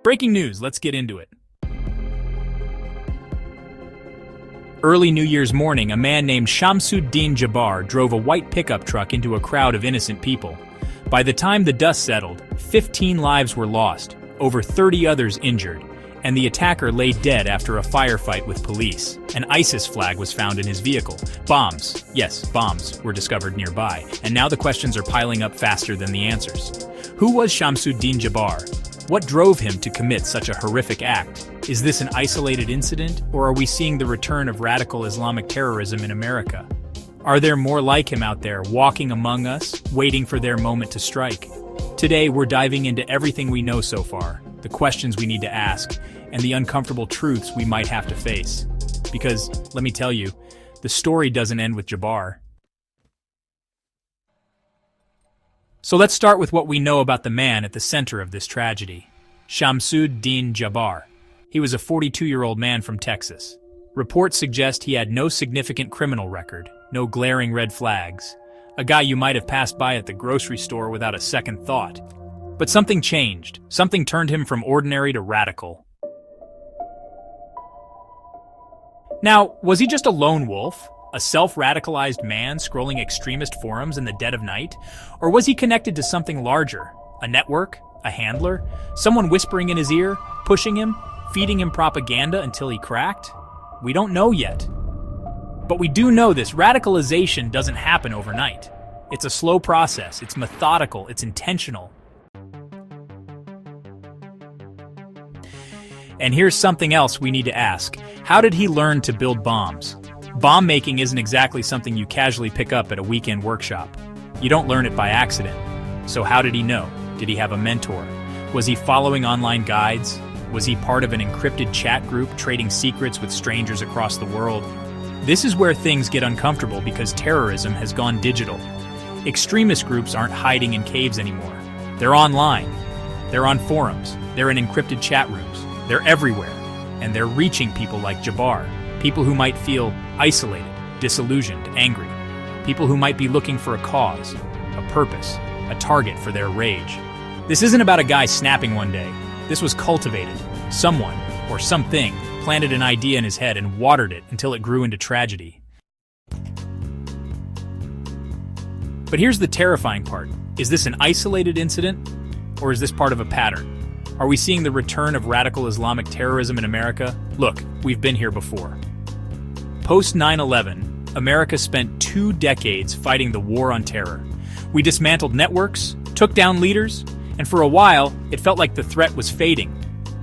Breaking news, let's get into it. Early New Year's morning, a man named Shamsud-Din Jabbar drove a white pickup truck into a crowd of innocent people. By the time the dust settled, 15 lives were lost, over 30 others injured, and the attacker lay dead after a firefight with police. An ISIS flag was found in his vehicle. Bombs, yes, bombs, were discovered nearby, and now the questions are piling up faster than the answers. Who was Shamsud-Din Jabbar? What drove him to commit such a horrific act? Is this an isolated incident, or are we seeing the return of radical Islamic terrorism in America? Are there more like him out there, walking among us, waiting for their moment to strike? Today, we're diving into everything we know so far, the questions we need to ask, and the uncomfortable truths we might have to face. Because, let me tell you, the story doesn't end with Jabbar. So let's start with what we know about the man at the center of this tragedy. Shamsud-Din Jabbar. He was a 42-year-old man from Texas. Reports suggest he had no significant criminal record, no glaring red flags. A guy you might have passed by at the grocery store without a second thought. But something changed. Something turned him from ordinary to radical. Now, was he just a lone wolf? A self-radicalized man scrolling extremist forums in the dead of night? Or was he connected to something larger? A network? A handler? Someone whispering in his ear? Pushing him? Feeding him propaganda until he cracked? We don't know yet. But we do know this: radicalization doesn't happen overnight. It's a slow process, it's methodical, it's intentional. And here's something else we need to ask. How did he learn to build bombs? Bomb making isn't exactly something you casually pick up at a weekend workshop. You don't learn it by accident. So how did he know? Did he have a mentor? Was he following online guides? Was he part of an encrypted chat group trading secrets with strangers across the world? This is where things get uncomfortable because terrorism has gone digital. Extremist groups aren't hiding in caves anymore. They're online. They're on forums. They're in encrypted chat rooms. They're everywhere. And they're reaching people like Jabbar. People who might feel isolated, disillusioned, angry. People who might be looking for a cause, a purpose, a target for their rage. This isn't about a guy snapping one day. This was cultivated. Someone, or something, planted an idea in his head and watered it until it grew into tragedy. But here's the terrifying part. Is this an isolated incident, or is this part of a pattern? Are we seeing the return of radical Islamic terrorism in America? Look, we've been here before. Post 9/11, America spent 2 decades fighting the war on terror. We dismantled networks, took down leaders, and for a while, it felt like the threat was fading.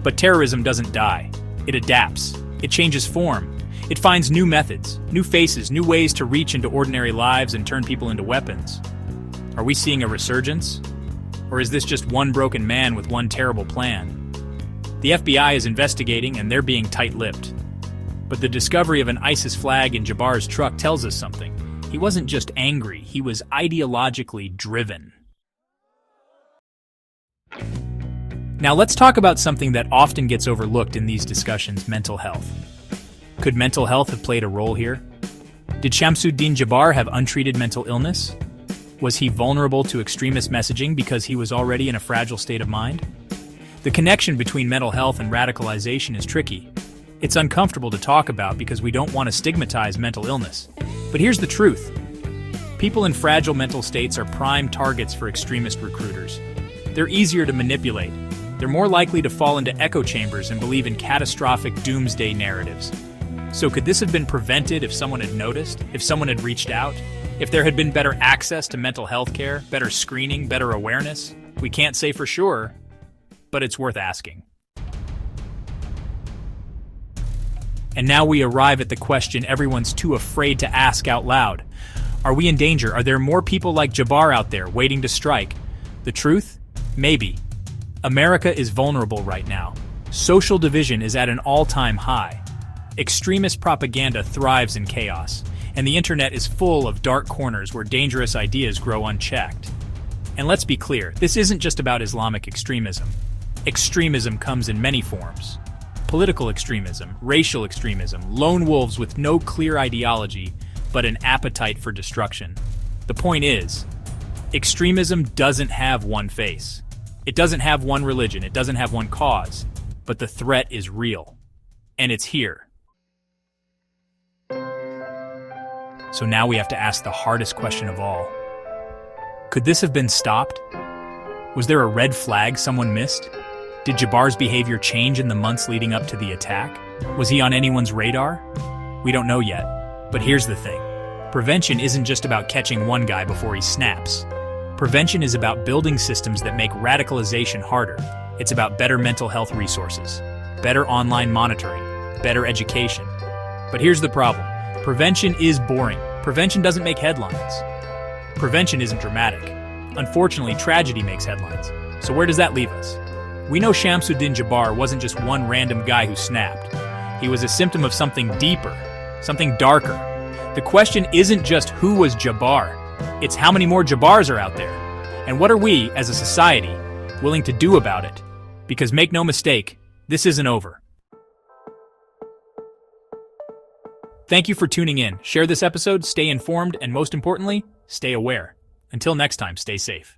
But terrorism doesn't die. It adapts. It changes form. It finds new methods, new faces, new ways to reach into ordinary lives and turn people into weapons. Are we seeing a resurgence? Or is this just one broken man with one terrible plan? The FBI is investigating and they're being tight-lipped. But the discovery of an ISIS flag in Jabbar's truck tells us something. He wasn't just angry, he was ideologically driven. Now let's talk about something that often gets overlooked in these discussions: mental health. Could mental health have played a role here? Did Shamsud-Din Jabbar have untreated mental illness? Was he vulnerable to extremist messaging because he was already in a fragile state of mind? The connection between mental health and radicalization is tricky. It's uncomfortable to talk about because we don't want to stigmatize mental illness. But here's the truth. People in fragile mental states are prime targets for extremist recruiters. They're easier to manipulate. They're more likely to fall into echo chambers and believe in catastrophic doomsday narratives. So could this have been prevented if someone had noticed, if someone had reached out, if there had been better access to mental health care, better screening, better awareness? We can't say for sure, but it's worth asking. And now we arrive at the question everyone's too afraid to ask out loud. Are we in danger? Are there more people like Jabbar out there waiting to strike? The truth? Maybe. America is vulnerable right now. Social division is at an all-time high. Extremist propaganda thrives in chaos, and the internet is full of dark corners where dangerous ideas grow unchecked. And let's be clear, this isn't just about Islamic extremism. Extremism comes in many forms. Political extremism, racial extremism, lone wolves with no clear ideology, but an appetite for destruction. The point is, extremism doesn't have one face. It doesn't have one religion. It doesn't have one cause. But the threat is real. And it's here. So now we have to ask the hardest question of all. Could this have been stopped? Was there a red flag someone missed? Did Jabbar's behavior change in the months leading up to the attack? Was he on anyone's radar? We don't know yet. But here's the thing. Prevention isn't just about catching one guy before he snaps. Prevention is about building systems that make radicalization harder. It's about better mental health resources, better online monitoring, better education. But here's the problem. Prevention is boring. Prevention doesn't make headlines. Prevention isn't dramatic. Unfortunately, tragedy makes headlines. So where does that leave us? We know Shamsud-Din Jabbar wasn't just one random guy who snapped. He was a symptom of something deeper, something darker. The question isn't just who was Jabbar, it's how many more Jabbars are out there. And what are we, as a society, willing to do about it? Because make no mistake, this isn't over. Thank you for tuning in. Share this episode, stay informed, and most importantly, stay aware. Until next time, stay safe.